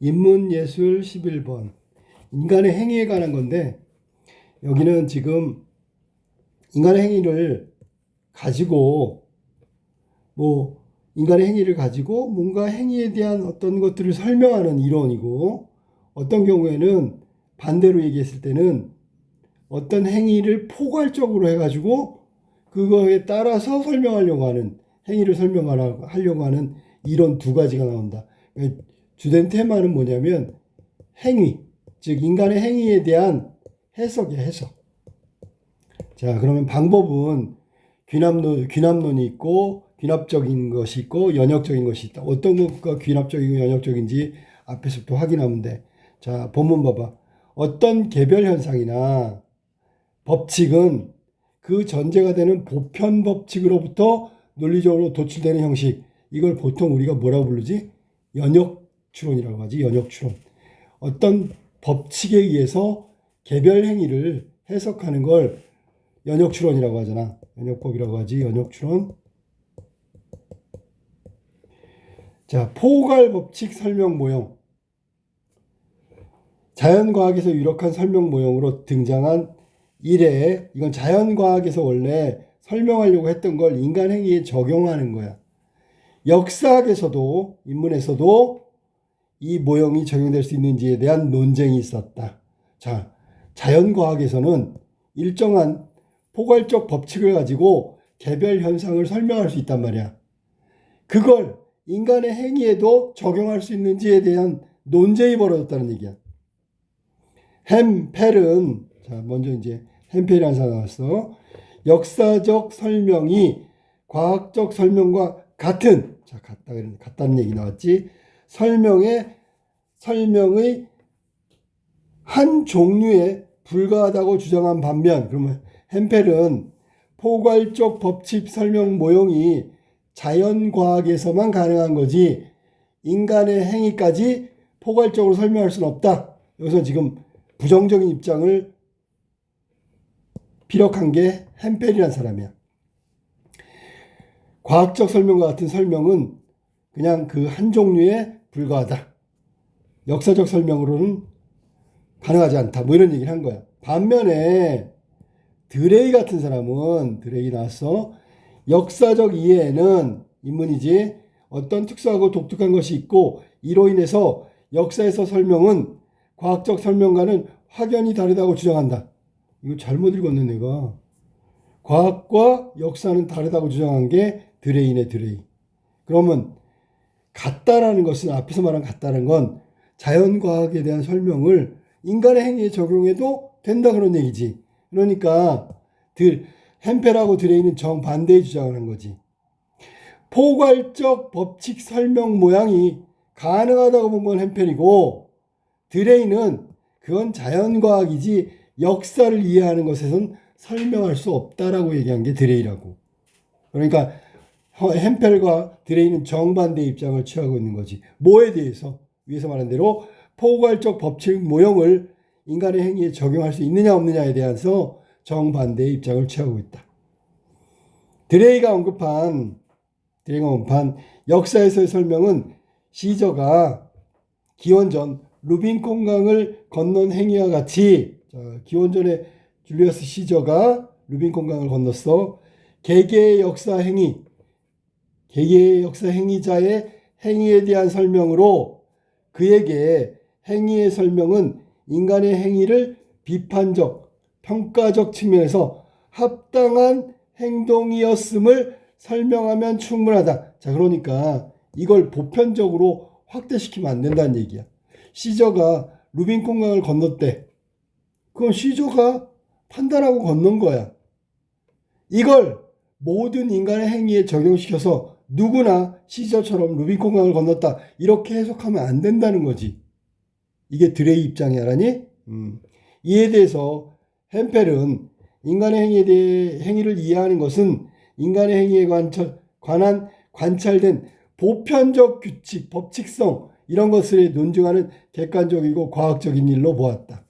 인문예술 11번 인간의 행위에 관한 건데, 여기는 지금 인간의 행위를 가지고 인간의 행위를 가지고 뭔가 행위에 대한 어떤 것들을 설명하는 이론이고, 어떤 경우에는 반대로 얘기했을 때는 어떤 행위를 포괄적으로 해가지고 그거에 따라서 설명하려고 하는, 행위를 설명하려고 하는 이론 두 가지가 나온다. 주된 테마는 뭐냐면 행위, 즉 인간의 행위에 대한 해석이야, 해석. 자, 그러면 방법은 귀납론이 있고, 귀납적인 것이 있고, 연역적인 것이 있다. 어떤 것과 귀납적이고 연역적인지 앞에서부터 확인하면 돼. 자, 본문 봐봐. 어떤 개별 현상이나 법칙은 그 전제가 되는 보편 법칙으로부터 논리적으로 도출되는 형식. 이걸 보통 우리가 뭐라고 부르지? 연역추론이라고 하지. 연역추론. 어떤 법칙에 의해서 개별 행위를 해석하는 걸 연역추론이라고 하잖아. 연역법이라고 하지. 연역추론. 자, 포괄법칙 설명 모형. 자연과학에서 유력한 설명 모형으로 등장한 이래, 이건 자연과학에서 원래 설명하려고 했던 걸 인간 행위에 적용하는 거야. 역사학에서도, 인문에서도 이 모형이 적용될 수 있는지에 대한 논쟁이 있었다. 자, 자연과학에서는 일정한 포괄적 법칙을 가지고 개별 현상을 설명할 수 있단 말이야. 그걸 인간의 행위에도 적용할 수 있는지에 대한 논쟁이 벌어졌다는 얘기야. 햄펠은, 자, 먼저 이제 햄펠이라는 사람 나왔어. 역사적 설명이 과학적 설명과 같은, 자, 같다는 얘기 나왔지. 설명의 한 종류에 불과하다고 주장한 반면, 그러면 햄펠은 포괄적 법칙 설명 모형이 자연과학에서만 가능한 거지 인간의 행위까지 포괄적으로 설명할 수는 없다. 여기서 지금 부정적인 입장을 피력한 게 햄펠이라는 사람이야. 과학적 설명과 같은 설명은 그냥 그 한 종류에 불과하다. 역사적 설명으로는 가능하지 않다. 뭐 이런 얘기를 한 거야. 반면에 드레이 같은 사람은, 드레이 나왔어. 역사적 이해에는, 인문이지, 어떤 특수하고 독특한 것이 있고 이로 인해서 역사에서 설명은 과학적 설명과는 확연히 다르다고 주장한다. 이거 잘못 읽었네 내가. 과학과 역사는 다르다고 주장한 게 드레이네, 드레이. 그러면 같다라는 것은, 앞에서 말한 같다는 건 자연과학에 대한 설명을 인간의 행위에 적용해도 된다 그런 얘기지. 그러니까 햄펠하고 드레이는 정반대의 주장을 한 거지. 포괄적 법칙 설명 모양이 가능하다고 본 건 햄펠이고, 드레이는 그건 자연과학이지 역사를 이해하는 것에선 설명할 수 없다라고 얘기한 게 드레이라고. 그러니까 햄펠과 드레이는 정반대 입장을 취하고 있는 거지. 뭐에 대해서? 위에서 말한 대로 포괄적 법칙 모형을 인간의 행위에 적용할 수 있느냐 없느냐에 대해서 정반대의 입장을 취하고 있다. 드레이가 언급한 역사에서의 설명은 시저가 기원전 루빈콘강을 건넌 행위와 같이, 기원전에 줄리어스 시저가 루빈콘강을 건넜어. 개개의 역사 행위자의 행위에 대한 설명으로 그에게 행위의 설명은 인간의 행위를 비판적, 평가적 측면에서 합당한 행동이었음을 설명하면 충분하다. 자, 그러니까 이걸 보편적으로 확대시키면 안 된다는 얘기야. 시저가 루빈콘강을 건넜대. 그건 시저가 판단하고 건넌 거야. 이걸 모든 인간의 행위에 적용시켜서 누구나 시저처럼 루빈콘강을 건넜다 이렇게 해석하면 안 된다는 거지. 이게 드레이 입장이 알아니? 이에 대해서 햄펠은 인간의 행위를 이해하는 것은 인간의 행위에 관한 관찰된 보편적 규칙, 법칙성 이런 것을 논증하는 객관적이고 과학적인 일로 보았다.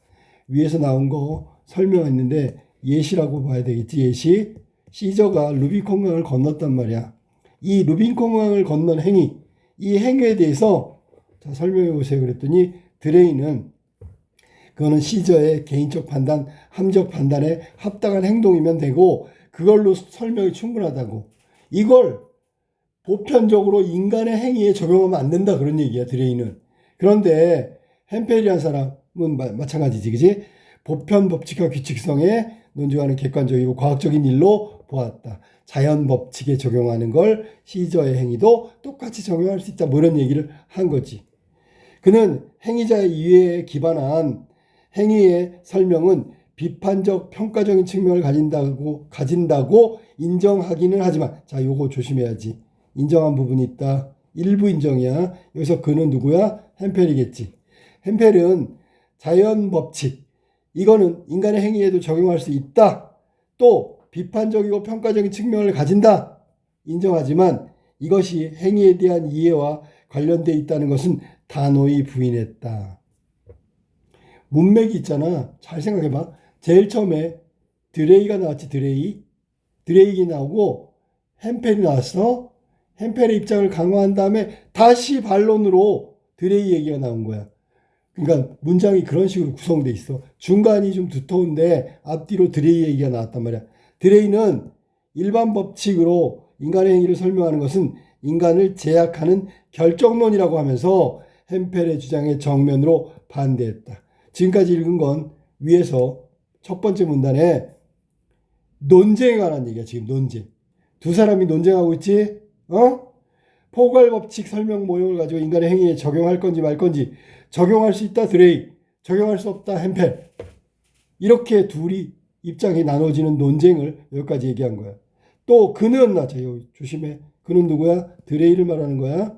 위에서 나온 거 설명했는데 예시라고 봐야 되겠지. 예시. 시저가 루빈콘강을 건넜단 말이야. 이 루빈콘강을 건넌 행위, 이 행위에 대해서 자, 설명해 보세요. 그랬더니 드레이는 그거는 시저의 개인적 판단, 함적 판단에 합당한 행동이면 되고 그걸로 설명이 충분하다고. 이걸 보편적으로 인간의 행위에 적용하면 안 된다 그런 얘기야 드레이는. 그런데 햄페리한 사람은 마찬가지지, 그지? 보편 법칙과 규칙성에 논증하는 객관적이고 과학적인 일로 보았다. 자연 법칙에 적용하는 걸 시저의 행위도 똑같이 적용할 수 있다. 뭐 이런 얘기를 한 거지. 그는 행위자의 이해에 기반한 행위의 설명은 비판적 평가적인 측면을 가진다고 인정하기는 하지만, 자, 요거 조심해야지. 인정한 부분이 있다. 일부 인정이야. 여기서 그는 누구야? 햄펠이겠지. 햄펠은 자연 법칙, 이거는 인간의 행위에도 적용할 수 있다. 또 비판적이고 평가적인 측면을 가진다. 인정하지만 이것이 행위에 대한 이해와 관련돼 있다는 것은 단호히 부인했다. 문맥이 있잖아. 잘 생각해봐. 제일 처음에 드레이가 나왔지. 드레이기 나오고 햄펠이 나왔어. 햄펠의 입장을 강화한 다음에 다시 반론으로 드레이 얘기가 나온 거야. 그러니까 문장이 그런 식으로 구성돼 있어. 중간이 좀 두터운데 앞뒤로 드레이 얘기가 나왔단 말이야. 드레이는 일반 법칙으로 인간의 행위를 설명하는 것은 인간을 제약하는 결정론이라고 하면서 햄펠의 주장에 정면으로 반대했다. 지금까지 읽은 건 위에서 첫 번째 문단에 논쟁에 관한 얘기야. 지금 논쟁. 두 사람이 논쟁하고 있지? 포괄법칙 설명 모형을 가지고 인간의 행위에 적용할 건지 말 건지. 적용할 수 있다 드레이, 적용할 수 없다 햄펠. 이렇게 둘이 입장이 나눠지는 논쟁을 여기까지 얘기한 거야. 또 그는, 조심해. 그는 누구야? 드레이를 말하는 거야.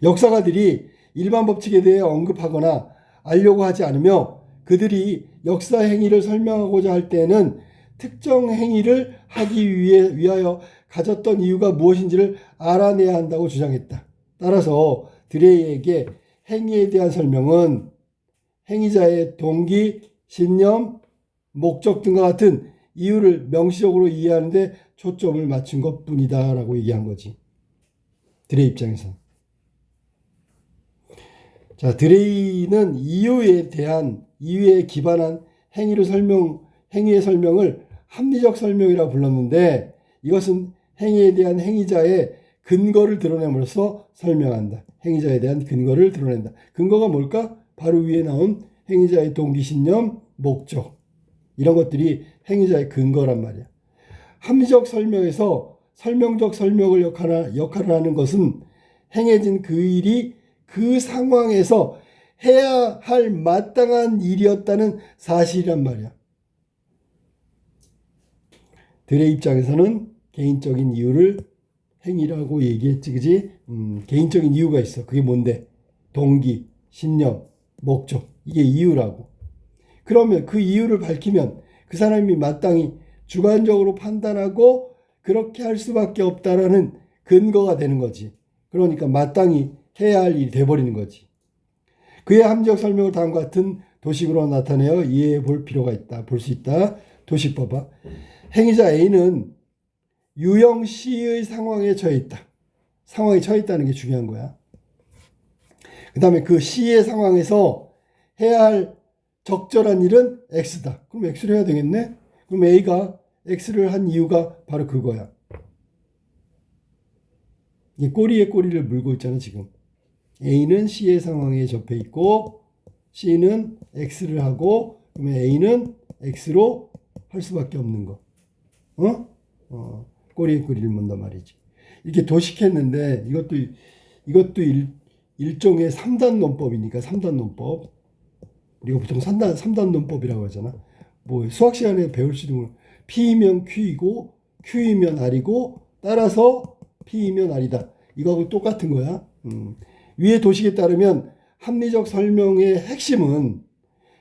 역사가들이 일반 법칙에 대해 언급하거나 알려고 하지 않으며 그들이 역사 행위를 설명하고자 할 때는 특정 행위를 하기 위하여 가졌던 이유가 무엇인지를 알아내야 한다고 주장했다. 따라서 드레이에게 행위에 대한 설명은 행위자의 동기, 신념, 목적 등과 같은 이유를 명시적으로 이해하는 데 초점을 맞춘 것뿐이다 라고 얘기한 거지. 드레이 입장에서. 자, 드레이는 이유에 기반한 행위의 설명을 합리적 설명이라고 불렀는데 이것은 행위에 대한 행위자의 근거를 드러냄으로써 설명한다. 행위자에 대한 근거를 드러낸다. 근거가 뭘까? 바로 위에 나온 행위자의 동기, 신념, 목적. 이런 것들이 행위자의 근거란 말이야. 합리적 설명에서 설명적 설명을 역할을 하는 것은 행해진 그 일이 그 상황에서 해야 할 마땅한 일이었다는 사실이란 말이야. 들의 입장에서는 개인적인 이유를 행위라고 얘기했지, 그지? 개인적인 이유가 있어. 그게 뭔데? 동기, 신념, 목적. 이게 이유라고. 그러면 그 이유를 밝히면 그 사람이 마땅히 주관적으로 판단하고 그렇게 할 수밖에 없다라는 근거가 되는 거지. 그러니까 마땅히 해야 할 일이 돼버리는 거지. 그의 합리적 설명을 다음과 같은 도식으로 나타내어 이해해 볼 필요가 있다. 볼 수 있다. 도식 봐봐. 행위자 A는 유형 C의 상황에 처해 있다. 상황에 처해 있다는 게 중요한 거야. 그 다음에 그 C의 상황에서 해야 할 적절한 일은 X다. 그럼 X를 해야 되겠네? 그럼 A가 X를 한 이유가 바로 그거야. 이 꼬리에 꼬리를 물고 있잖아, 지금. A는 C의 상황에 접해 있고, C는 X를 하고, 그러면 A는 X로 할 수밖에 없는 거. 꼬리에 꼬리를 문단 말이지. 이렇게 도식했는데, 이것도 일종의 3단 논법이니까, 3단 논법. 우리가 보통 3단 논법이라고 하잖아. 뭐 수학 시간에 배울 수 있는 거. P이면 Q이고 Q이면 R이고 따라서 P이면 R이다. 이거하고 똑같은 거야. 위의 도식에 따르면 합리적 설명의 핵심은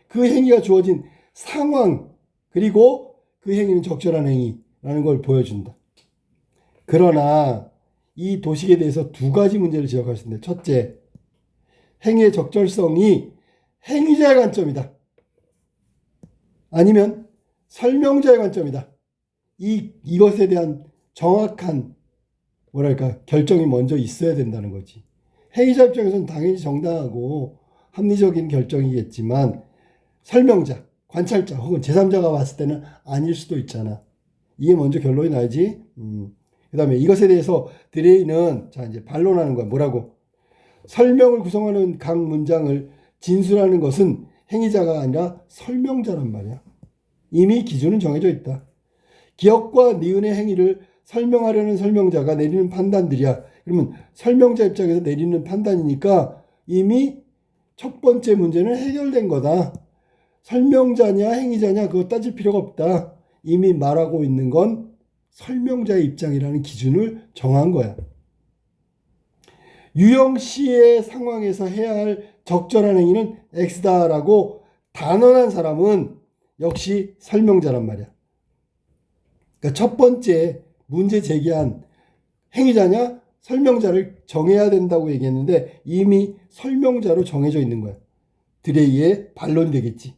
그 행위가 주어진 상황 그리고 그 행위는 적절한 행위라는 걸 보여준다. 그러나 이 도식에 대해서 두 가지 문제를 지적할 수 있는데 첫째, 행위의 적절성이 행위자의 관점이다. 아니면 설명자의 관점이다. 이것에 대한 정확한 결정이 먼저 있어야 된다는 거지. 행위자 입장에서는 당연히 정당하고 합리적인 결정이겠지만 설명자, 관찰자 혹은 제3자가 봤을 때는 아닐 수도 있잖아. 이게 먼저 결론이 나야지. 그 다음에 이것에 대해서 드레이는 자 이제 반론하는 거야. 뭐라고? 설명을 구성하는 각 문장을 진술하는 것은 행위자가 아니라 설명자란 말이야. 이미 기준은 정해져 있다. 기억과 니은의 행위를 설명하려는 설명자가 내리는 판단들이야. 그러면 설명자 입장에서 내리는 판단이니까 이미 첫 번째 문제는 해결된 거다. 설명자냐 행위자냐 그거 따질 필요가 없다. 이미 말하고 있는 건 설명자의 입장이라는 기준을 정한 거야. 유영 씨의 상황에서 해야 할 적절한 행위는 X다라고 단언한 사람은 역시 설명자란 말이야. 그러니까 첫 번째 문제 제기한 행위자냐 설명자를 정해야 된다고 얘기했는데 이미 설명자로 정해져 있는 거야. 드레이의 반론이 되겠지.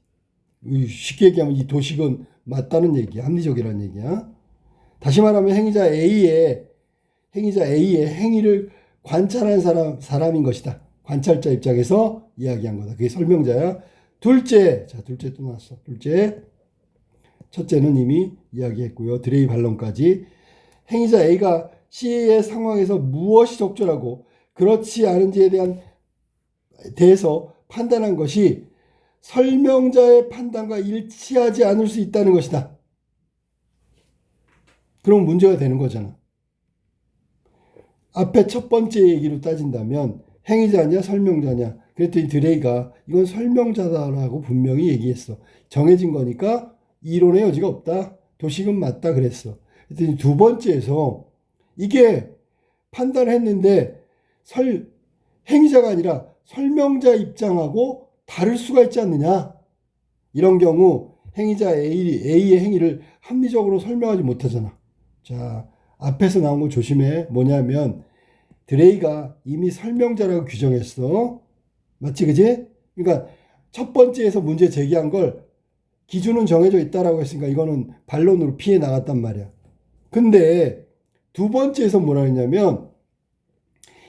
쉽게 얘기하면 이 도식은 맞다는 얘기야. 합리적이라는 얘기야. 다시 말하면 행위자 A의 행위를 관찰한 사람인 것이다. 관찰자 입장에서 이야기한 거다. 그게 설명자야. 둘째 또 나왔어. 첫째는 이미 이야기했고요. 드레이 반론까지. 행위자 A가 C의 상황에서 무엇이 적절하고 그렇지 않은지에 대해서 판단한 것이 설명자의 판단과 일치하지 않을 수 있다는 것이다. 그럼 문제가 되는 거잖아. 앞에 첫 번째 얘기로 따진다면 행위자냐 설명자냐. 그랬더니 드레이가 이건 설명자다라고 분명히 얘기했어. 정해진 거니까 이론의 여지가 없다. 도식은 맞다 그랬어. 그랬더니 두 번째에서 이게 판단했는데 행위자가 아니라 설명자 입장하고 다를 수가 있지 않느냐. 이런 경우 행위자 A의 행위를 합리적으로 설명하지 못하잖아. 자, 앞에서 나온 거 조심해. 뭐냐면 드레이가 이미 설명자라고 규정했어. 맞지 그지? 그러니까 첫 번째에서 문제 제기한 걸 기준은 정해져 있다라고 했으니까 이거는 반론으로 피해 나갔단 말이야. 근데 두 번째에서 뭐라 했냐면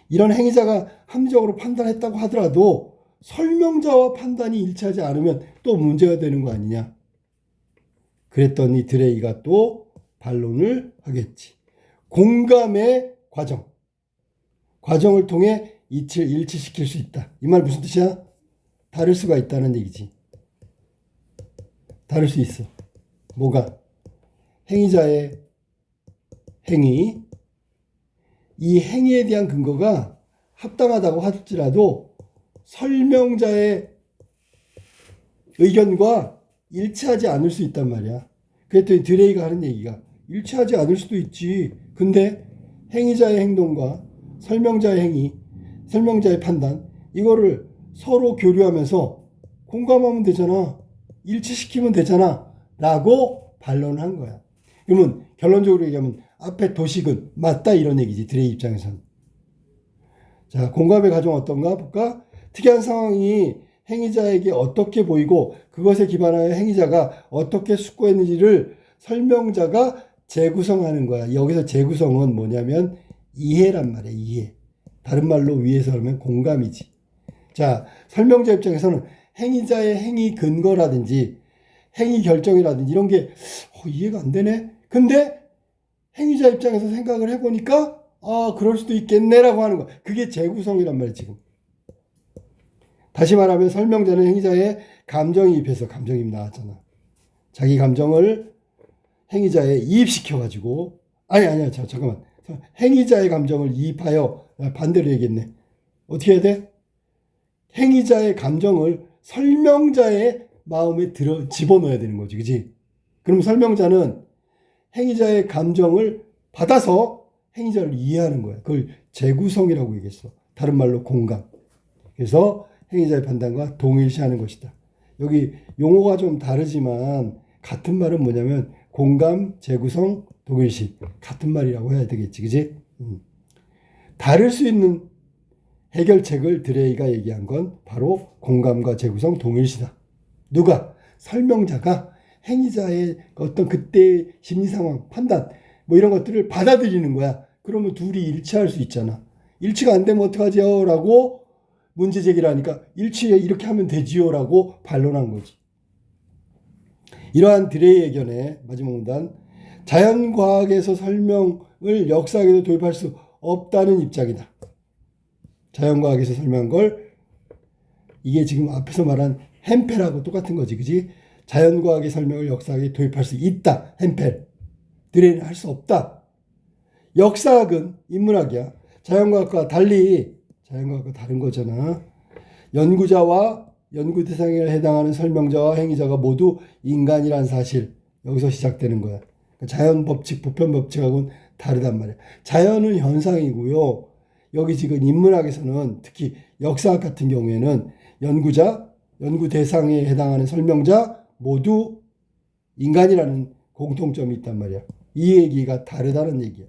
이런 행위자가 합리적으로 판단했다고 하더라도 설명자와 판단이 일치하지 않으면 또 문제가 되는 거 아니냐. 그랬더니 드레이가 또 반론을 하겠지. 공감의 과정을 통해 일치시킬 수 있다. 이 말 무슨 뜻이야? 다를 수가 있다는 얘기지. 다를 수 있어. 뭐가? 행위자의 행위. 이 행위에 대한 근거가 합당하다고 할지라도 설명자의 의견과 일치하지 않을 수 있단 말이야. 그랬더니 드레이가 하는 얘기가 일치하지 않을 수도 있지. 근데 행위자의 행동과 설명자의 행위, 설명자의 판단 이거를 서로 교류하면서 공감하면 되잖아. 일치시키면 되잖아. 라고 반론을 한 거야. 그러면 결론적으로 얘기하면 앞에 도식은 맞다 이런 얘기지. 드레이 입장에서는. 자, 공감의 과정은 어떤가 볼까? 특이한 상황이 행위자에게 어떻게 보이고 그것에 기반하여 행위자가 어떻게 숙고했는지를 설명자가 재구성하는 거야. 여기서 재구성은 뭐냐면 이해란 말이야. 이해. 다른 말로 위에서 하면 공감이지. 자, 설명자 입장에서는 행위자의 행위 근거라든지 행위 결정이라든지 이런 게 이해가 안 되네. 근데 행위자 입장에서 생각을 해보니까 그럴 수도 있겠네라고 하는 거야. 그게 재구성이란 말이야 지금. 다시 말하면 설명자는 행위자의 감정이입해서 감정이입 나왔잖아. 자기 감정을 행위자에 이입시켜가지고 아니야 잠깐만. 행위자의 감정을 이입하여 반대로 얘기했네. 어떻게 해야 돼? 행위자의 감정을 설명자의 마음에 집어넣어야 되는 거지. 그치? 그럼 설명자는 행위자의 감정을 받아서 행위자를 이해하는 거야. 그걸 재구성이라고 얘기했어. 다른 말로 공감. 그래서 행위자의 판단과 동일시하는 것이다. 여기 용어가 좀 다르지만 같은 말은 뭐냐면 공감, 재구성, 동일시. 같은 말이라고 해야 되겠지. 그치? 다를 수 있는 해결책을 드레이가 얘기한 건 바로 공감과 재구성, 동일시다. 누가? 설명자가 행위자의 어떤 그때의 심리 상황, 판단 뭐 이런 것들을 받아들이는 거야. 그러면 둘이 일치할 수 있잖아. 일치가 안 되면 어떡하지요? 라고 문제 제기를 하니까 일치 이렇게 하면 되지요? 라고 반론한 거지. 이러한 드레이의 의견의 마지막 문단, 자연과학에서 설명을 역사학에도 도입할 수 없다는 입장이다. 자연과학에서 설명한 걸 이게 지금 앞에서 말한 햄펠하고 똑같은 거지, 그지? 자연과학의 설명을 역사학에 도입할 수 있다. 햄펠. 드레이는 할 수 없다. 역사학은 인문학이야. 자연과학과 달리, 자연과학과 다른 거잖아. 연구자와 연구 대상에 해당하는 설명자와 행위자가 모두 인간이란 사실. 여기서 시작되는 거야. 자연 법칙, 보편 법칙하고는 다르단 말이야. 자연은 현상이고요. 여기 지금 인문학에서는 특히 역사학 같은 경우에는 연구자, 연구 대상에 해당하는 설명자 모두 인간이라는 공통점이 있단 말이야. 이 얘기가 다르다는 얘기야.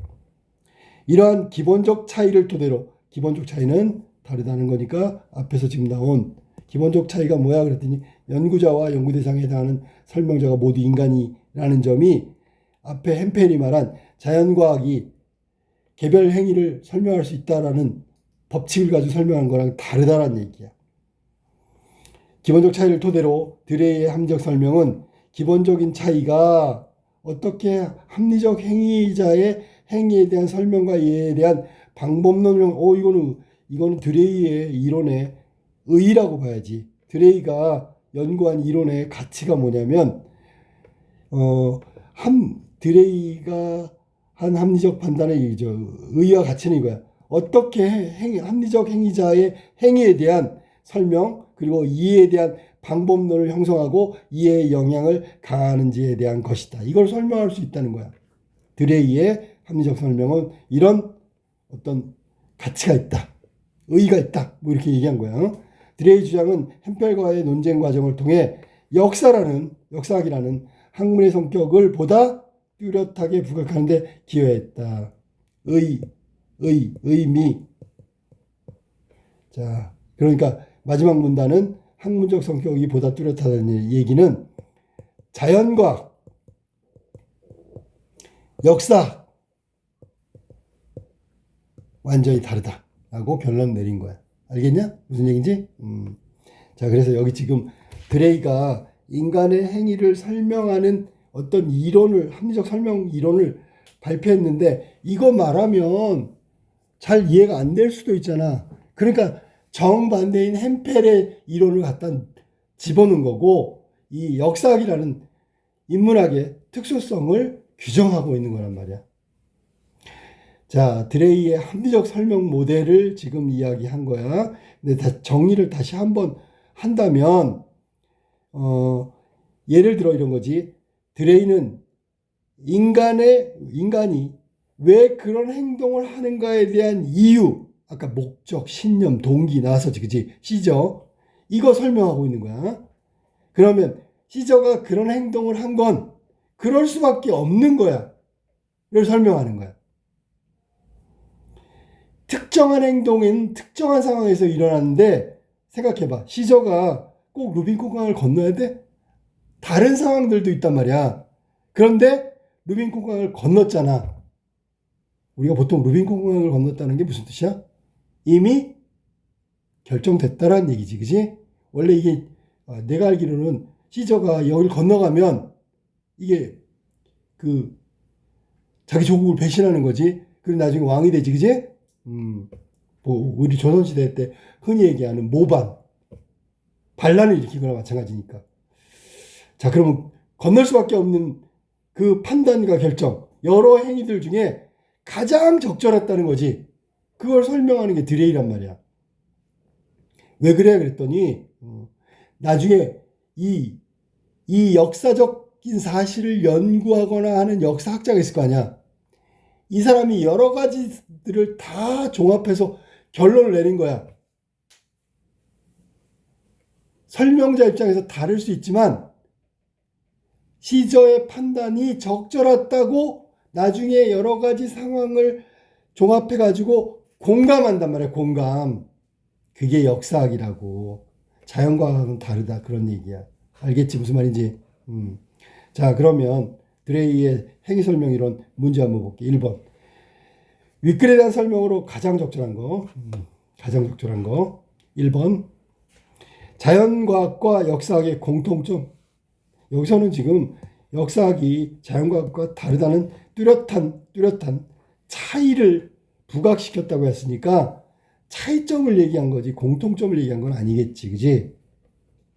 이러한 기본적 차이를 토대로, 기본적 차이는 다르다는 거니까 앞에서 지금 나온 기본적 차이가 뭐야 그랬더니 연구자와 연구 대상에 해당하는 설명자가 모두 인간이라는 점이 앞에 햄펠이 말한 자연과학이 개별 행위를 설명할 수 있다라는 법칙을 가지고 설명한 거랑 다르다는 얘기야. 기본적 차이를 토대로 드레이의 합리적 설명은 기본적인 차이가 어떻게 합리적 행위자의 행위에 대한 설명과 이해에 대한 방법론을 이거는 드레이의 이론의 의의라고 봐야지. 드레이가 연구한 이론의 가치가 뭐냐면 드레이가 한 합리적 판단의 의의와 가치는 이거야. 어떻게 합리적 행위자의 행위에 대한 설명 그리고 이해에 대한 방법론을 형성하고 이해의 영향을 가하는지에 대한 것이다. 이걸 설명할 수 있다는 거야. 드레이의 합리적 설명은 이런 어떤 가치가 있다. 의의가 있다. 뭐 이렇게 얘기한 거야. 드레이 주장은 햄펠과의 논쟁 과정을 통해 역사학이라는 학문의 성격을 보다 뚜렷하게 부각하는 데 기여했다. 의미. 자, 그러니까 마지막 문단은 학문적 성격이 보다 뚜렷하다는 얘기는 자연과학, 역사 완전히 다르다라고 결론 내린 거야. 알겠냐? 무슨 얘기인지? 자, 그래서 여기 지금 드레이가 인간의 행위를 설명하는 어떤 이론을, 합리적 설명 이론을 발표했는데 이거 말하면 잘 이해가 안 될 수도 있잖아. 그러니까 정반대인 햄펠의 이론을 갖다 집어넣은 거고 이 역사학이라는 인문학의 특수성을 규정하고 있는 거란 말이야. 자, 드레이의 합리적 설명 모델을 지금 이야기한 거야. 근데 정리를 다시 한번 한다면 예를 들어 이런 거지. 드레이는 인간이 왜 그런 행동을 하는가에 대한 이유, 아까 목적, 신념, 동기 나와서지, 그지? 시저 이거 설명하고 있는 거야. 그러면 시저가 그런 행동을 한 건 그럴 수밖에 없는 거야. 를 설명하는 거야. 특정한 행동은 특정한 상황에서 일어나는데 생각해봐. 시저가 꼭 루비콘 강을 건너야 돼? 다른 상황들도 있단 말이야. 그런데 루비콘 강을 건넜잖아. 우리가 보통 루비콘 강을 건넜다는 게 무슨 뜻이야? 이미 결정됐다라는 얘기지, 그지? 원래 이게 내가 알기로는 시저가 여기를 건너가면 이게 자기 조국을 배신하는 거지. 그리고 나중에 왕이 되지, 그지? 뭐 우리 조선시대 때 흔히 얘기하는 모반, 반란을 일으키거나 마찬가지니까. 자, 그러면 건널 수밖에 없는 그 판단과 결정, 여러 행위들 중에 가장 적절했다는 거지. 그걸 설명하는 게 드레이란 말이야. 왜 그래? 그랬더니 나중에 이 역사적인 사실을 연구하거나 하는 역사학자가 있을 거 아니야. 이 사람이 여러 가지들을 다 종합해서 결론을 내린 거야. 설명자 입장에서 다를 수 있지만 시저의 판단이 적절했다고 나중에 여러 가지 상황을 종합해가지고 공감한단 말이야. 공감. 그게 역사학이라고. 자연과학은 다르다. 그런 얘기야. 알겠지? 무슨 말인지. 자, 그러면 드레이의 행위설명 이론 문제 한번 볼게. 1번. 윗글에 대한 설명으로 가장 적절한 거. 가장 적절한 거. 1번. 자연과학과 역사학의 공통점. 여기서는 지금 역사학이 자연과학과 다르다는 뚜렷한 차이를 부각시켰다고 했으니까 차이점을 얘기한 거지 공통점을 얘기한 건 아니겠지. 그지?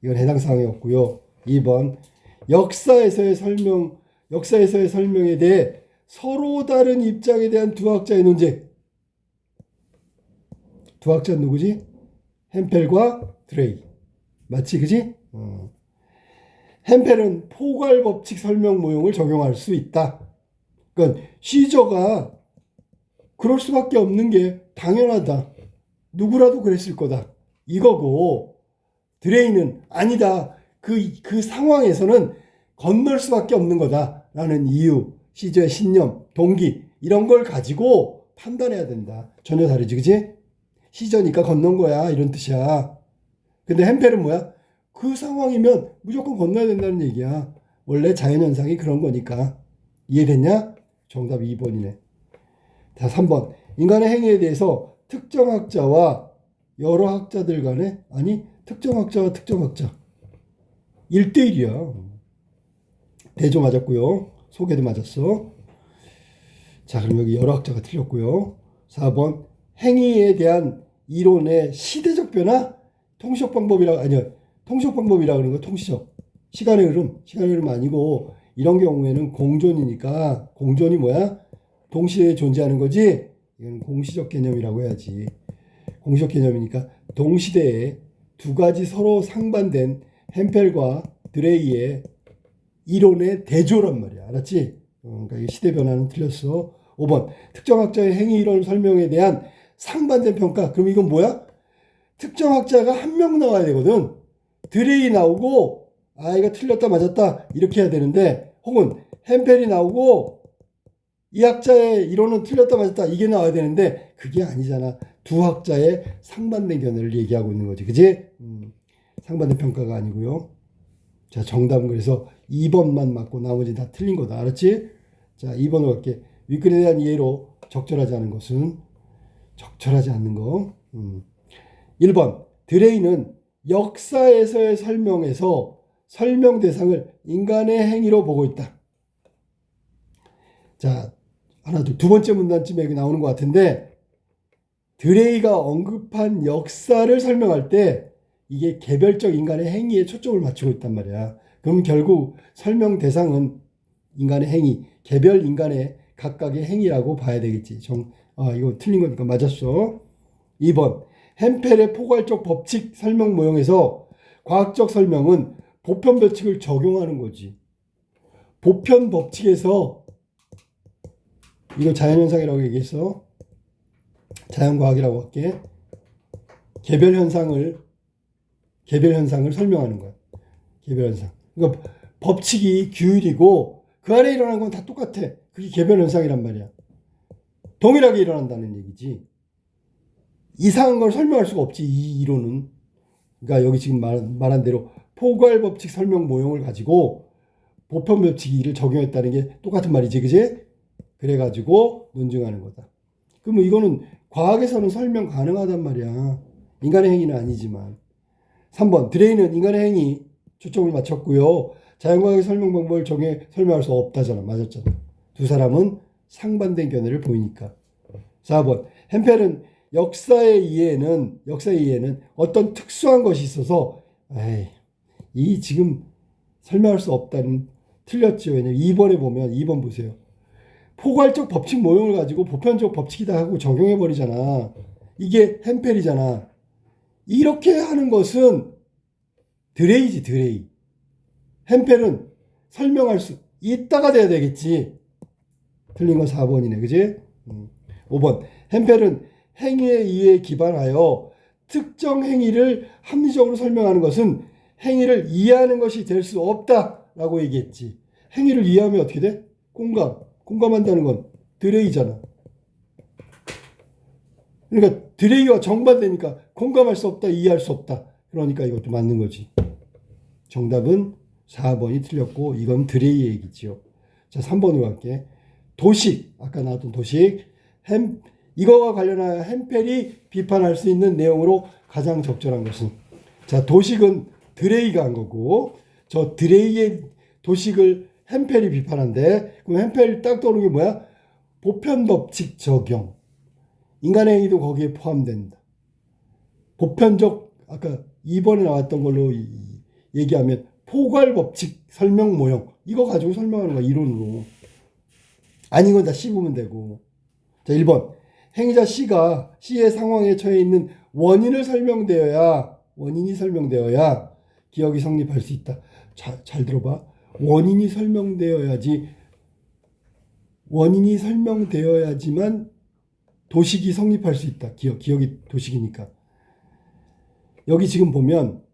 이건 해당 사항이 없고요. 2번. 역사에서의 설명에 대해 서로 다른 입장에 대한 두 학자의 논쟁. 두 학자는 누구지? 햄펠과 드레이. 맞지? 그지? 햄펠은 포괄 법칙 설명 모형을 적용할 수 있다. 그러니까 시저가 그럴 수밖에 없는 게 당연하다. 누구라도 그랬을 거다. 이거고 드레이는 아니다. 그 상황에서는 건널 수밖에 없는 거다라는 이유, 시저의 신념, 동기 이런 걸 가지고 판단해야 된다. 전혀 다르지, 그지? 시저니까 건넌 거야 이런 뜻이야. 근데 햄펠은 뭐야? 그 상황이면 무조건 건너야 된다는 얘기야. 원래 자연현상이 그런 거니까. 이해됐냐? 정답 2번이네. 자, 3번. 인간의 행위에 대해서 특정 학자와 여러 학자들 간에 아니 특정 학자와 특정 학자 1대1이야. 대조 맞았고요. 소개도 맞았어. 자, 그럼 여기 여러 학자가 틀렸고요. 4번. 행위에 대한 이론의 시대적 변화? 통시적 방법이라 아니요. 통시적 방법이라 그러는 거 통시적. 시간의 흐름 아니고 이런 경우에는 공존이니까 공존이 뭐야? 동시에 존재하는 거지. 이건 공시적 개념이라고 해야지. 공시적 개념이니까 동시대에 두 가지 서로 상반된 햄펠과 드레이의 이론의 대조란 말이야. 알았지? 그러니까 이 시대 변화는 틀렸어. 5번. 특정 학자의 행위 이론 설명에 대한 상반된 평가. 그럼 이건 뭐야? 특정 학자가 한 명 나와야 되거든. 드레이 나오고 이거 틀렸다 맞았다 이렇게 해야 되는데 혹은 햄펠이 나오고 이 학자의 이론은 틀렸다 맞았다 이게 나와야 되는데 그게 아니잖아. 두 학자의 상반된 견해를 얘기하고 있는 거지. 그지? 상반된 평가가 아니고요. 자, 정답은 그래서 2번만 맞고 나머지 다 틀린 거다. 알았지? 자, 2번으로 갈게. 윗글에 대한 이해로 적절하지 않은 것은 적절하지 않는 거. 1번. 드레이는 역사에서의 설명에서 설명 대상을 인간의 행위로 보고 있다. 자, 하나, 두 번째 문단쯤에 여기 나오는 것 같은데 드레이가 언급한 역사를 설명할 때 이게 개별적 인간의 행위에 초점을 맞추고 있단 말이야. 그럼 결국 설명 대상은 인간의 행위, 개별 인간의 각각의 행위라고 봐야 되겠지. 이거 틀린 거니까 맞았어. 2번. 햄펠의 포괄적 법칙 설명 모형에서 과학적 설명은 보편 법칙을 적용하는 거지. 보편 법칙에서 이거 자연현상이라고 얘기했어. 자연과학이라고 할게. 개별 현상을 설명하는 거야. 개별 현상. 그러니까 법칙이 규율이고 그 안에 일어나는 건 다 똑같아. 그게 개별 현상이란 말이야. 동일하게 일어난다는 얘기지. 이상한 걸 설명할 수가 없지, 이 이론은. 그러니까 여기 지금 말한 대로 포괄 법칙 설명 모형을 가지고 보편 법칙을 적용했다는 게 똑같은 말이지, 그지? 그래가지고 논증하는 거다. 그러면 이거는 과학에서는 설명 가능하단 말이야. 인간의 행위는 아니지만. 3번. 드레이는 인간의 행위 초점을 맞췄고요. 자연과학의 설명 방법을 설명할 수 없다잖아. 맞았잖아. 두 사람은 상반된 견해를 보이니까. 4번. 햄펠은 역사의 이해에는 어떤 특수한 것이 있어서 이 지금 설명할 수 없다는 틀렸죠. 왜냐면 2번에 보면 2번 보세요. 포괄적 법칙 모형을 가지고 보편적 법칙이다 하고 적용해 버리잖아. 이게 햄펠이잖아. 이렇게 하는 것은 드레이지, 드레이. 햄펠은 설명할 수 있다가 돼야 되겠지. 틀린 건 4번이네. 그지? 5번. 햄펠은 행위에 의해 기반하여 특정 행위를 합리적으로 설명하는 것은 행위를 이해하는 것이 될 수 없다라고 얘기했지. 행위를 이해하면 어떻게 돼? 공감한다는 건 드레이잖아. 그러니까 드레이와 정반대니까 공감할 수 없다, 이해할 수 없다. 그러니까 이것도 맞는 거지. 정답은 4번이 틀렸고 이건 드레이 얘기지요. 자, 3번으로 갈게. 도식, 아까 나왔던 도식. 이거와 관련하여 햄펠이 비판할 수 있는 내용으로 가장 적절한 것은, 자, 도식은 드레이가 한 거고, 저 드레이의 도식을 햄펠이 비판한데, 그럼 햄펠이 딱 떠오르는 게 뭐야? 보편 법칙 적용. 인간의 행위도 거기에 포함된다. 보편적, 아까 2번에 나왔던 걸로 얘기하면 포괄 법칙 설명 모형. 이거 가지고 설명하는 거야, 이론으로. 아닌 건 다 씹으면 되고. 자, 1번. 행위자 C의 상황에 처해 있는 원인이 설명되어야 기억이 성립할 수 있다. 잘 들어봐. 원인이 설명되어야지만 도식이 성립할 수 있다. 기억이 도식이니까. 여기 지금 보면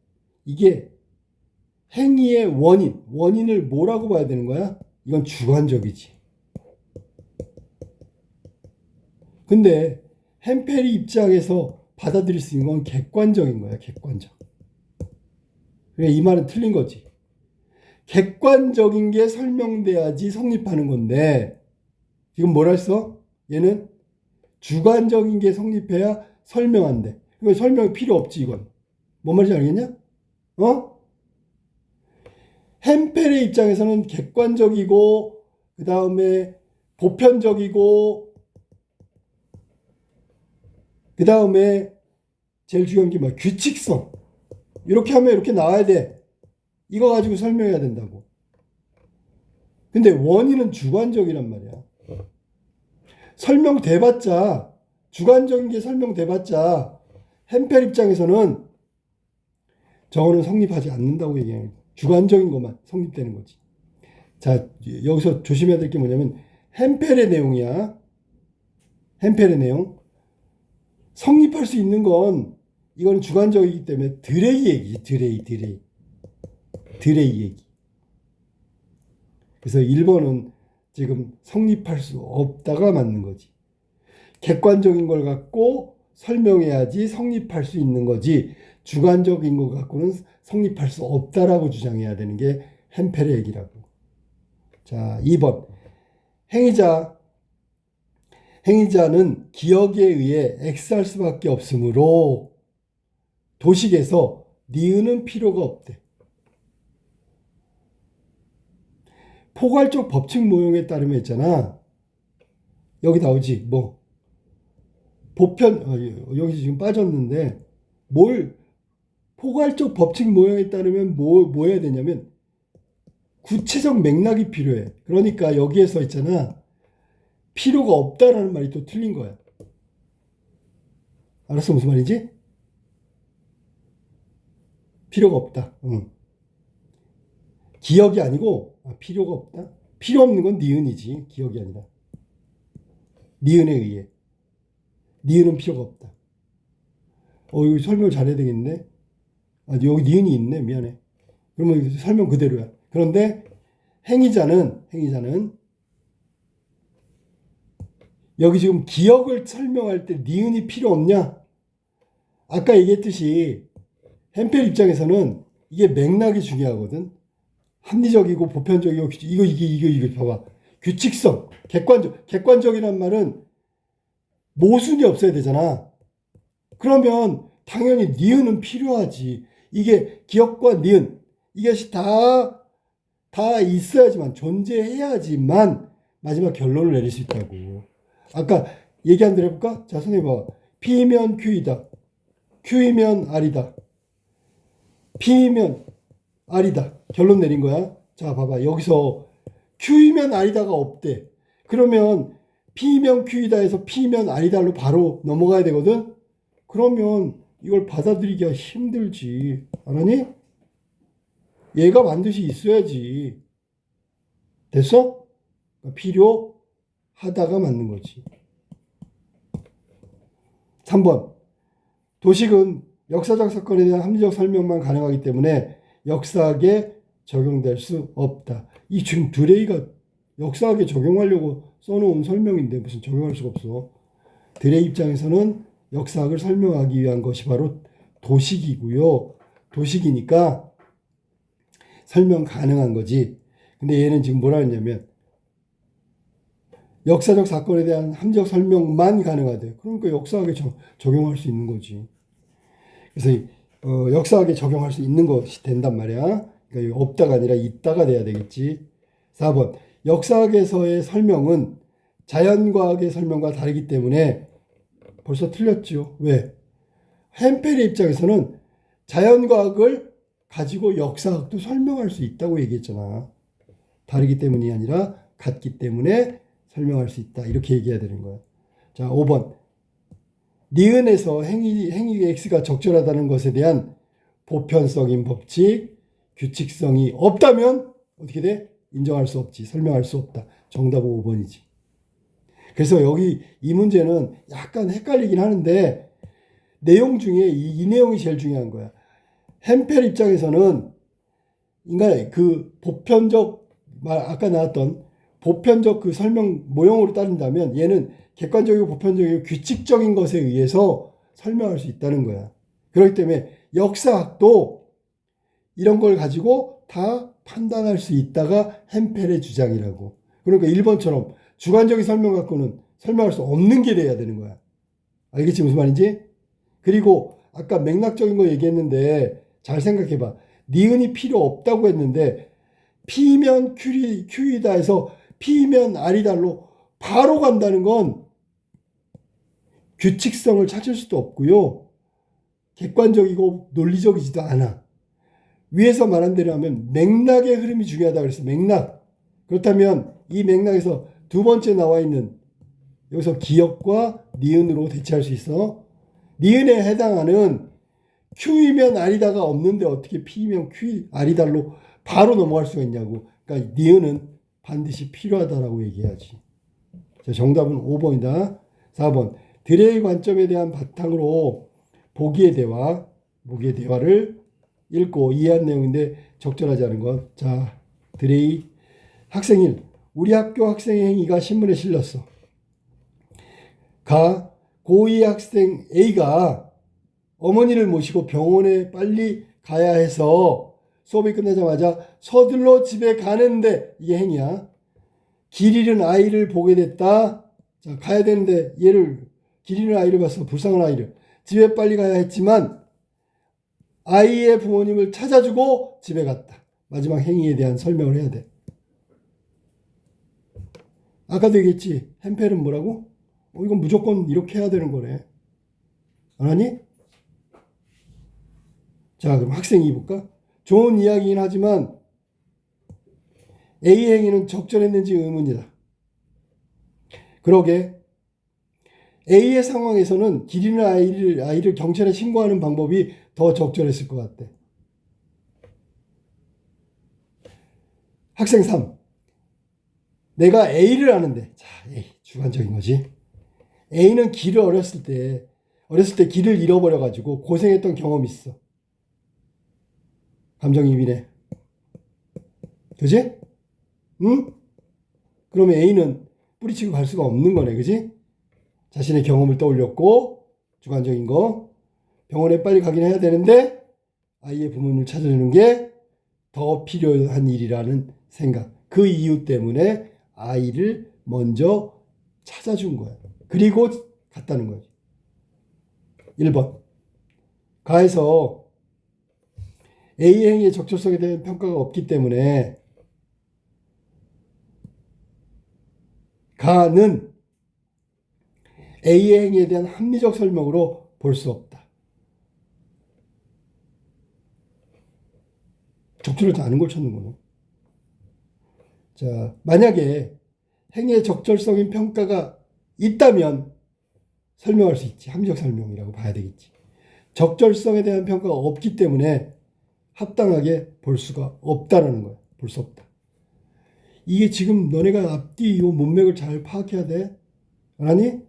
이게 행위의 원인을 뭐라고 봐야 되는 거야? 이건 주관적이지. 근데 햄펠이 입장에서 받아들일 수 있는 건 객관적인 거야, 객관적. 그래, 이 말은 틀린 거지. 객관적인 게 설명돼야지 성립하는 건데, 지금 뭐라 했어? 얘는 주관적인 게 성립해야 설명한대. 그러니까 설명이 필요 없지, 이건. 뭔 말인지 알겠냐? 햄펠의 입장에서는 객관적이고, 그 다음에 보편적이고, 그 다음에 제일 중요한 게 뭐야? 규칙성. 이렇게 하면 이렇게 나와야 돼. 이거 가지고 설명해야 된다고. 근데 원인은 주관적이란 말이야. 설명돼봤자, 주관적인 게 설명돼봤자 햄펠 입장에서는 저거는 성립하지 않는다고 얘기해요. 주관적인 것만 성립되는 거지. 자, 여기서 조심해야 될 게 뭐냐면 햄펠의 내용이야. 햄펠의 내용. 성립할 수 있는 건 이건 주관적이기 때문에 드레이 얘기지. 드레이 얘기. 그래서 1번은 지금 성립할 수 없다가 맞는 거지. 객관적인 걸 갖고 설명해야지 성립할 수 있는 거지. 주관적인 것 갖고는 성립할 수 없다라고 주장해야 되는 게 햄펠의 얘기라고. 자, 2번. 행위자는 기억에 의해 X할 수밖에 없으므로 도식에서 니은은 필요가 없대. 포괄적 법칙 모형에 따르면 있잖아. 여기 나오지. 뭐 여기 지금 빠졌는데 포괄적 법칙 모형에 따르면 뭐 해야 되냐면 구체적 맥락이 필요해. 그러니까 여기에 써 있잖아. 필요가 없다라는 말이 또 틀린 거야. 알았어? 무슨 말이지? 필요가 없다. 기억이 아니고 필요가 없다. 필요 없는 건 니은이지. 기억이 아니라. 니은에 의해. 니은은 필요가 없다. 이거 설명 잘해야 되겠네. 여기 니은이 있네. 미안해. 그러면 설명 그대로야. 그런데 행위자는 여기 지금 기억을 설명할 때 니은이 필요 없냐? 아까 얘기했듯이 햄펠 입장에서는 이게 맥락이 중요하거든. 합리적이고 보편적이고 이거 봐봐. 규칙성, 객관적이란 말은 모순이 없어야 되잖아. 그러면 당연히 니은은 필요하지. 이게 기억과 니은 이것이 다 있어야지만 존재해야지만 마지막 결론을 내릴 수 있다고. 아까 얘기한 대로 해볼까? 자, 선생님 봐봐. P면 Q이다. Q이면 R이다. P면 R이다. 결론 내린 거야. 자, 봐봐. 여기서 Q이면 R이다가 없대. 그러면 P면 Q이다 해서 P면 R이다로 바로 넘어가야 되거든. 그러면 이걸 받아들이기가 힘들지. 알았니? 얘가 반드시 있어야지. 됐어? 필요하다가 맞는 거지. 3번. 도식은 역사적 사건에 대한 합리적 설명만 가능하기 때문에 역사학에 적용될 수 없다. 이 지금 드레이가 역사학에 적용하려고 써놓은 설명인데 무슨 적용할 수가 없어. 드레이 입장에서는 역사학을 설명하기 위한 것이 바로 도식이고요. 도식이니까 설명 가능한 거지. 근데 얘는 지금 뭐라 했냐면 역사적 사건에 대한 함정 설명만 가능하대. 그러니까 역사학에 적용할 수 있는 거지. 그래서 역사학에 적용할 수 있는 것이 된단 말이야. 그러니까 없다가 아니라 있다가 돼야 되겠지. 4번. 역사학에서의 설명은 자연과학의 설명과 다르기 때문에 벌써 틀렸죠. 왜? 햄펠의 입장에서는 자연과학을 가지고 역사학도 설명할 수 있다고 얘기했잖아. 다르기 때문이 아니라 같기 때문에 설명할 수 있다. 이렇게 얘기해야 되는 거야. 자, 5번. 니은에서 행위 X가 적절하다는 것에 대한 보편성인 법칙, 규칙성이 없다면 어떻게 돼? 인정할 수 없지. 설명할 수 없다. 정답은 5번이지. 그래서 여기 이 문제는 약간 헷갈리긴 하는데 내용 중에 이 내용이 제일 중요한 거야. 햄펠 입장에서는 인간의 그 보편적 아까 나왔던 보편적 그 설명 모형으로 따른다면 얘는 객관적이고 보편적이고 규칙적인 것에 의해서 설명할 수 있다는 거야. 그렇기 때문에 역사학도 이런 걸 가지고 다 판단할 수 있다가 햄펠의 주장이라고. 그러니까 1번처럼 주관적인 설명 갖고는 설명할 수 없는 게 돼야 되는 거야. 알겠지 무슨 말인지? 그리고 아까 맥락적인 거 얘기했는데 잘 생각해봐. 니은이 필요 없다고 했는데 P면 Q이다 해서 P면 R이다로 바로 간다는 건 규칙성을 찾을 수도 없고요. 객관적이고 논리적이지도 않아. 위에서 말한 대로 하면 맥락의 흐름이 중요하다 그랬어. 맥락. 그렇다면 이 맥락에서 두 번째 나와 있는 여기서 기역과 니은으로 대체할 수 있어. 니은에 해당하는 Q이면 R이다가 없는데 어떻게 P이면 Q, R이다로 바로 넘어갈 수가 있냐고. 그러니까 니은은 반드시 필요하다라고 얘기해야지. 자, 정답은 5번이다. 4번. 드레의 관점에 대한 바탕으로 보기의 대화를 읽고 이해한 내용인데 적절하지 않은 것. 자, 드레이 학생 1. 우리 학교 학생의 행위가 신문에 실렸어. 고2 학생 A가 어머니를 모시고 병원에 빨리 가야 해서 수업이 끝나자마자 서둘러 집에 가는데 이게 행위야. 길 잃은 아이를 보게 됐다. 자, 가야 되는데 길 잃은 아이를 봤어. 불쌍한 아이를. 집에 빨리 가야 했지만 아이의 부모님을 찾아주고 집에 갔다. 마지막 행위에 대한 설명을 해야 돼. 아까도 얘기했지. 햄펠은 뭐라고? 이건 무조건 이렇게 해야 되는 거네. 안 하니? 자, 그럼 학생이 볼까? 좋은 이야기긴 하지만 A 행위는 적절했는지 의문이다. 그러게 A의 상황에서는 길 잃은 아이를 경찰에 신고하는 방법이 더 적절했을 것 같대. 학생 3. 내가 A를 아는데. 자, A 주관적인 거지. A는 길을 어렸을 때 길을 잃어버려가지고 고생했던 경험이 있어. 감정이입이네. 그지? 응? 그러면 A는 뿌리치고 갈 수가 없는 거네. 그지? 자신의 경험을 떠올렸고 주관적인 거 병원에 빨리 가긴 해야 되는데 아이의 부모님을 찾아주는 게 더 필요한 일이라는 생각. 그 이유 때문에 아이를 먼저 찾아준 거야. 그리고 갔다는 거지. 1번. 가에서 A 행위의 적절성에 대한 평가가 없기 때문에 가는 A의 행위에 대한 합리적 설명으로 볼 수 없다. 적절하지 않은 걸 찾는 거네. 자, 만약에 행위의 적절성인 평가가 있다면 설명할 수 있지. 합리적 설명이라고 봐야 되겠지. 적절성에 대한 평가가 없기 때문에 합당하게 볼 수가 없다라는 거야. 볼 수 없다. 이게 지금 너네가 앞뒤 이 문맥을 잘 파악해야 돼. 아니?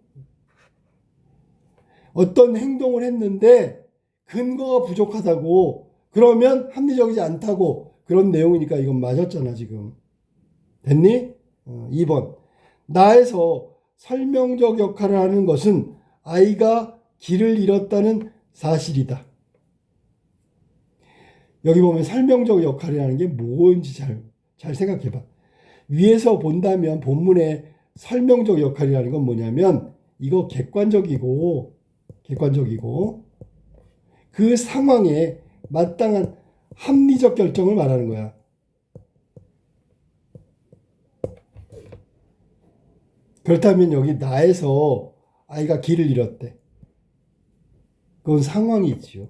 어떤 행동을 했는데 근거가 부족하다고 그러면 합리적이지 않다고 그런 내용이니까 이건 맞았잖아 지금. 됐니? 2번. 나에서 설명적 역할을 하는 것은 아이가 길을 잃었다는 사실이다. 여기 보면 설명적 역할이라는 게 뭔지 잘 생각해봐. 위에서 본다면 본문에 설명적 역할이라는 건 뭐냐면 이거 객관적이고 그 상황에 마땅한 합리적 결정을 말하는 거야. 그렇다면 여기 나에서 아이가 길을 잃었대. 그건 상황이지요.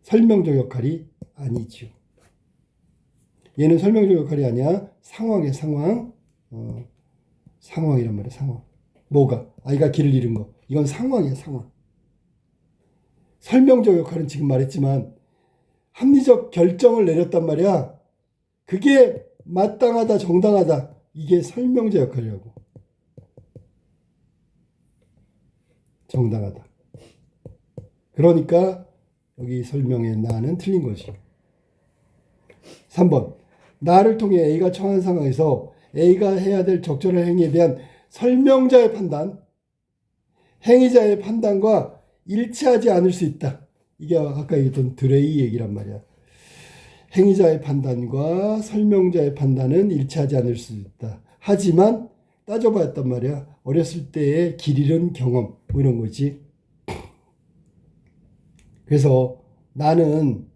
설명적 역할이 아니지요. 얘는 설명적 역할이 아니야. 상황이야, 상황. 상황이란 말이야, 상황. 뭐가? 아이가 길을 잃은 거. 이건 상황이야, 상황. 설명적 역할은 지금 말했지만 합리적 결정을 내렸단 말이야. 그게 마땅하다, 정당하다. 이게 설명적 역할이라고. 정당하다. 그러니까 여기 설명의 나는 틀린 거지. 3번. 나를 통해 A가 처한 상황에서 A가 해야 될 적절한 행위에 대한 설명자의 판단, 행위자의 판단과 일치하지 않을 수 있다. 이게 아까 얘기했던 드레이 얘기란 말이야. 행위자의 판단과 설명자의 판단은 일치하지 않을 수 있다. 하지만 따져봤단 말이야. 어렸을 때의 길 잃은 경험 뭐 이런 거지. 그래서 나는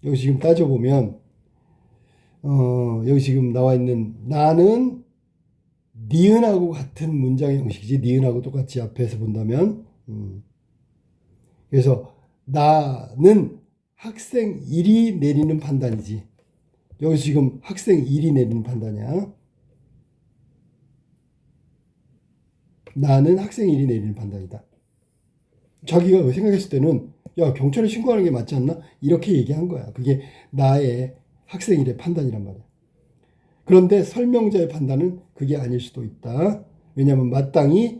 여기 지금 따져보면 여기 지금 나와 있는 나는 니은하고 같은 문장의 형식이지. 니은하고 똑같이 앞에서 본다면 그래서 나는 학생 1이 내리는 판단이지. 여기 지금 학생 1이 내리는 판단이야. 나는 학생 1이 내리는 판단이다. 자기가 생각했을 때는 야, 경찰에 신고하는 게 맞지 않나? 이렇게 얘기한 거야. 그게 나의 학생 1의 판단이란 말이야. 그런데 설명자의 판단은 그게 아닐 수도 있다. 왜냐하면 마땅히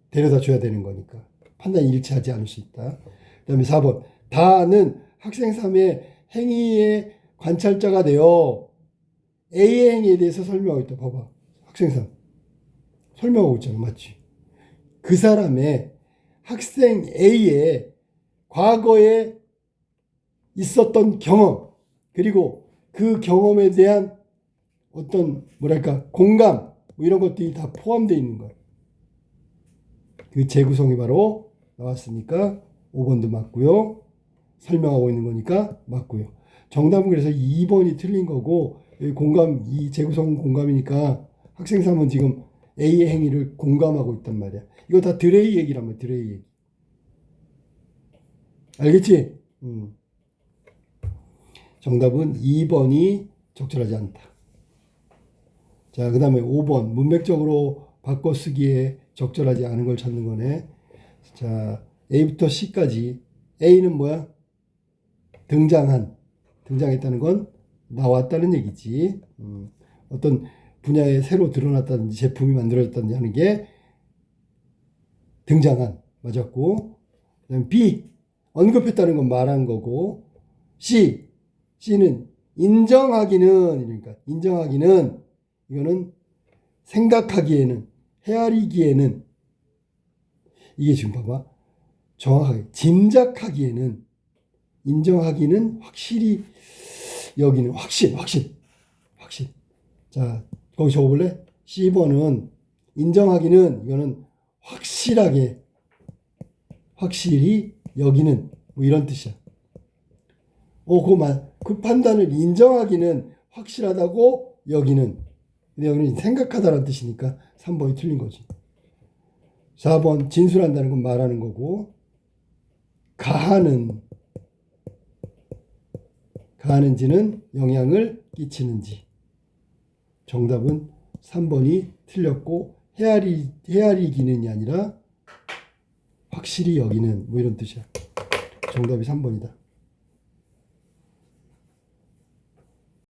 데려다 줘야 되는 거니까. 판단이 일치하지 않을 수 있다. 그 다음에 4번. 다는 학생 3의 행위의 관찰자가 되어 A의 행위에 대해서 설명하고 있다. 봐봐. 학생 3. 설명하고 있잖아. 맞지? 그 사람의 학생 A의 과거에 있었던 경험, 그리고 그 경험에 대한 어떤 뭐랄까 공감 뭐 이런 것들이 다 포함되어 있는 거예요. 그 재구성이 바로 나왔으니까 5번도 맞고요. 설명하고 있는 거니까 맞고요. 정답은 그래서 2번이 틀린 거고 공감 이 재구성 공감이니까 학생 3은 지금 A의 행위를 공감하고 있단 말이야. 이거 다 드레이 얘기란 말이야. 드레이 얘기. 알겠지? 정답은 2번이 적절하지 않다. 자, 그 다음에 5번. 문맥적으로 바꿔쓰기에 적절하지 않은 걸 찾는 거네. 자, A부터 C까지. A는 뭐야? 등장했다는 건 나왔다는 얘기지. 어떤 분야에 새로 드러났다든지 제품이 만들어졌다든지 하는 게 등장한. 맞았고. 그 다음에 B. 언급했다는 건 말한 거고. C는 인정하기는, 그러니까 인정하기는, 이거는 생각하기에는, 헤아리기에는, 이게 지금 봐봐. 정확하게, 짐작하기에는, 인정하기는 확실히, 여기는 확신. 자, 거기 적어볼래? C번은 인정하기는, 이거는 확실하게, 확실히 여기는, 뭐 이런 뜻이야. 그 판단을 인정하기는 확실하다고 여기는. 근데 여기는 생각하다라는 뜻이니까 3번이 틀린 거지. 4번 진술한다는 건 말하는 거고. 가하는지는 영향을 끼치는지. 정답은 3번이 틀렸고 헤아리기는이 아니라 확실히 여기는 뭐 이런 뜻이야. 정답이 3번이다.